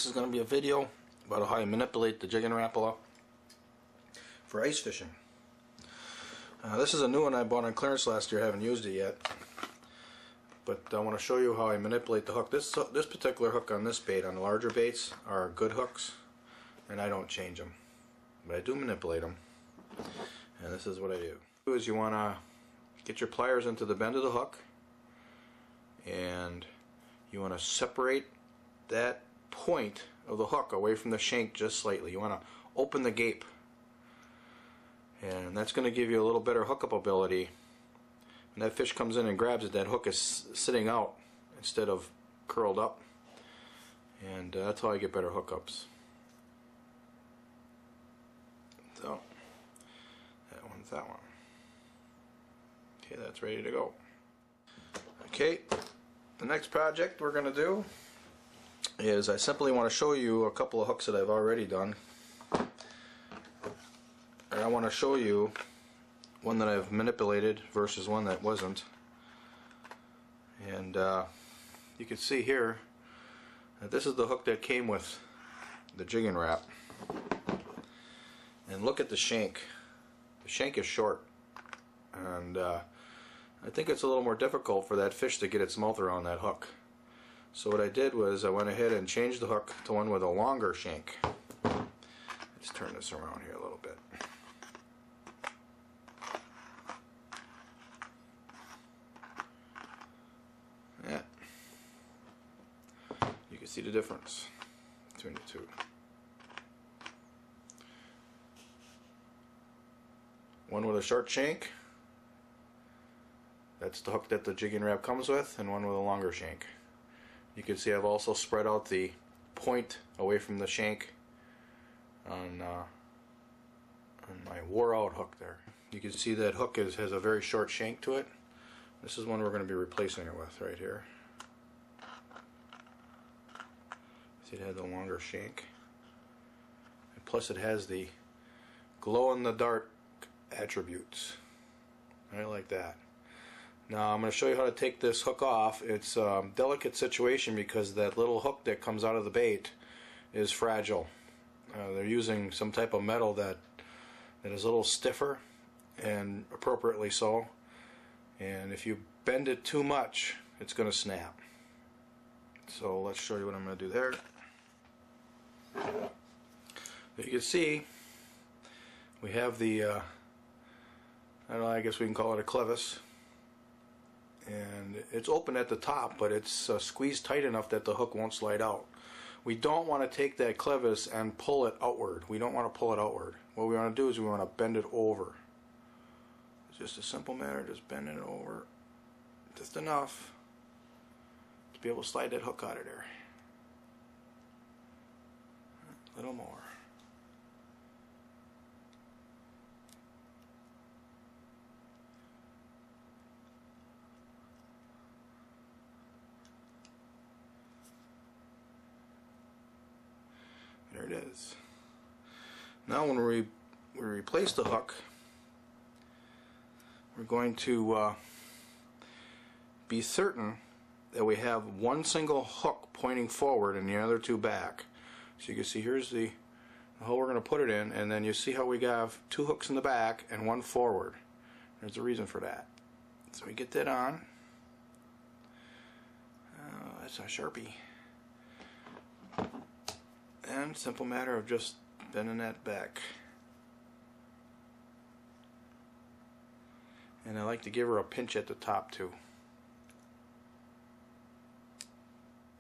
This is going to be a video about how I manipulate the jigging Rapala for ice fishing. This is a new one I bought on clearance last year. I haven't used it yet, but I want to show you how I manipulate the hook. This particular hook on this bait, on the larger baits, are good hooks, and I don't change them, but I do manipulate them. And this is what I do. Is you want to get your pliers into the bend of the hook, and you want to separate that point of the hook away from the shank just slightly. You want to open the gape, and that's going to give you a little better hookup ability. When that fish comes in and grabs it, that hook is sitting out instead of curled up, and that's how I get better hookups. So that one's that one. Okay, that's ready to go. Okay, the next project we're going to do is I simply want to show you a couple of hooks that I've already done, and I want to show you one that I've manipulated versus one that wasn't. And you can see here that this is the hook that came with the jigging Rap, and look at the shank. The shank is short, and I think it's a little more difficult for that fish to get its mouth around that hook. So what I did was I went ahead and changed the hook to one with a longer shank. Let's turn this around here a little bit. Yeah. You can see the difference between the two. One with a short shank, that's the hook that the jigging Rap comes with, and one with a longer shank. You can see I've also spread out the point away from the shank on my wore out hook there. You can see that hook has a very short shank to it. This is one we're going to be replacing it with right here. See, it has a longer shank, and plus it has the glow in the dark attributes. I like that. Now I'm going to show you how to take this hook off. It's a delicate situation because that little hook that comes out of the bait is fragile. They're using some type of metal that is a little stiffer, and appropriately so. And if you bend it too much, it's going to snap. So let's show you what I'm going to do there. You can see we have the I don't know, I guess we can call it a clevis, and it's open at the top, but it's squeezed tight enough that the hook won't slide out. We don't want to take that clevis and pull it outward. We don't want to pull it outward. What we want to do is we want to bend it over. It's just a simple matter of just bending it over just enough to be able to slide that hook out of there. A little more. There it is. Now when we replace the hook, we're going to be certain that we have one single hook pointing forward and the other two back. So you can see here's the hole we're going to put it in, and then you see how we have two hooks in the back and one forward. There's a reason for that. So we get that on. Oh, that's a Sharpie. And simple matter of just bending that back. And I like to give her a pinch at the top too.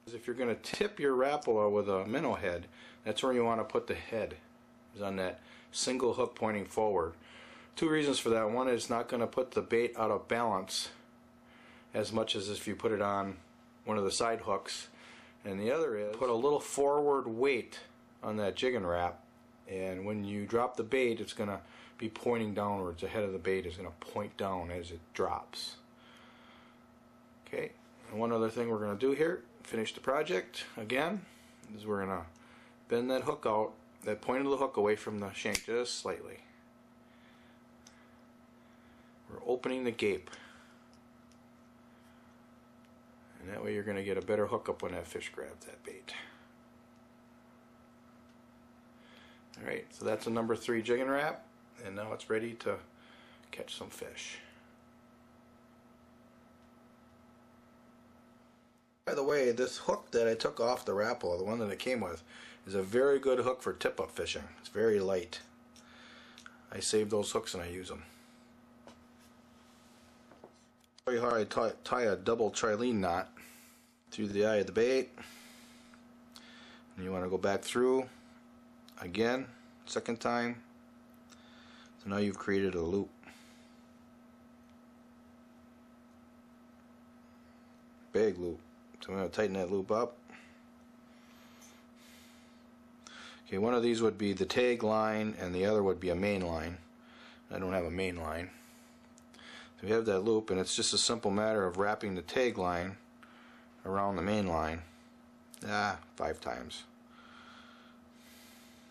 If you're going to tip your Rapala with a minnow head, that's where you want to put the head, is on that single hook pointing forward. Two reasons for that. One is it's not going to put the bait out of balance as much as if you put it on one of the side hooks. And the other is put a little forward weight on that jigging Rap, and when you drop the bait, it's going to be pointing downwards. The head of the bait is going to point down as it drops. Okay, and one other thing we're going to do here, finish the project again, is we're going to bend that hook out, that point of the hook away from the shank just slightly. We're opening the gape. And that way you're going to get a better hookup when that fish grabs that bait. Alright, so that's a number 3 jigging rap, and now it's ready to catch some fish. By the way, this hook that I took off the Rapala, the one that it came with, is a very good hook for tip-up fishing. It's very light. I save those hooks and I use them. I'll show you how I tie a double trilene knot through the eye of the bait. And you want to go back through again, second time. So now you've created a loop. Big loop. So I'm going to tighten that loop up. Okay, one of these would be the tag line and the other would be a main line. I don't have a main line. So we have that loop, and it's just a simple matter of wrapping the tag line around the main line 5 times.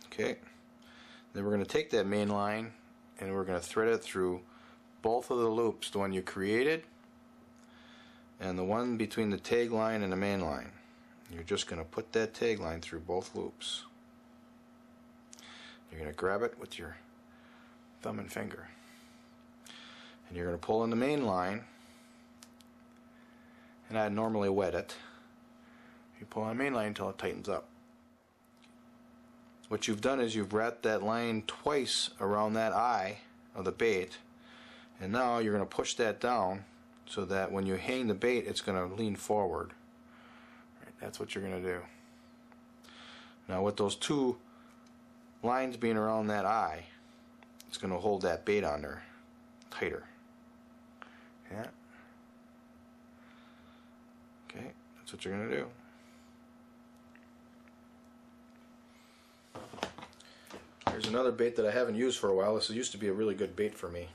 Okay, then we're going to take that main line and we're going to thread it through both of the loops, the one you created and the one between the tag line and the main line. You're just going to put that tag line through both loops. You're going to grab it with your thumb and finger, and you're going to pull in the main line, and I normally wet it. You pull on the main line until it tightens up. What you've done is you've wrapped that line twice around that eye of the bait, and now you're going to push that down so that when you hang the bait it's going to lean forward. Right, that's what you're going to do. Now with those 2 lines being around that eye, it's going to hold that bait on there tighter. Yeah. Okay, that's what you're going to do. Here's another bait that I haven't used for a while. This used to be a really good bait for me.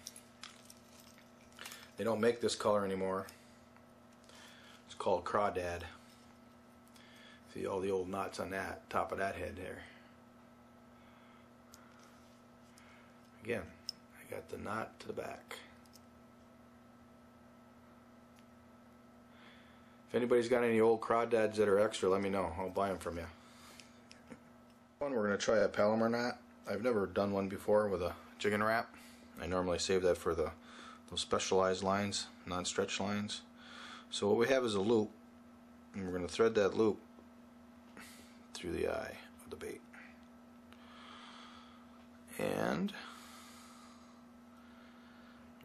They don't make this color anymore. It's called crawdad. See all the old knots on that top of that head there. Again, I got the knot to the back. If anybody's got any old crawdads that are extra, let me know. I'll buy them from you. We're going to try a Palomar knot. I've never done one before with a jigging rap. I normally save that for those specialized lines, non-stretch lines. So what we have is a loop, and we're going to thread that loop through the eye of the bait. And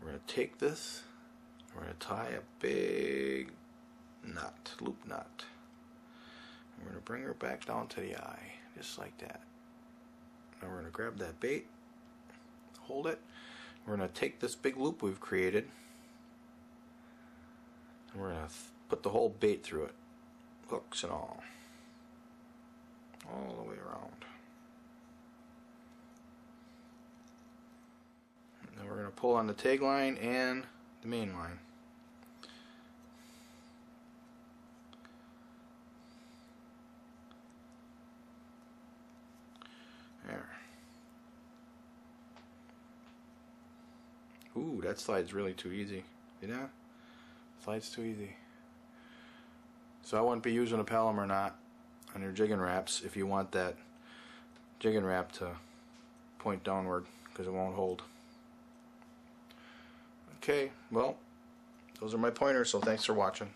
we're going to take this, we're going to tie a big knot, loop knot. And we're going to bring her back down to the eye, just like that. Now we're going to grab that bait, hold it. We're going to take this big loop we've created, and we're going to put the whole bait through it, hooks and all the way around. And then we're going to pull on the tag line and the main line. There. Ooh, that slides really too easy. You know? Slides too easy. So I wouldn't be using a Palomar knot on your jigging raps if you want that jigging rap to point downward, because it won't hold. Okay, well, those are my pointers, so thanks for watching.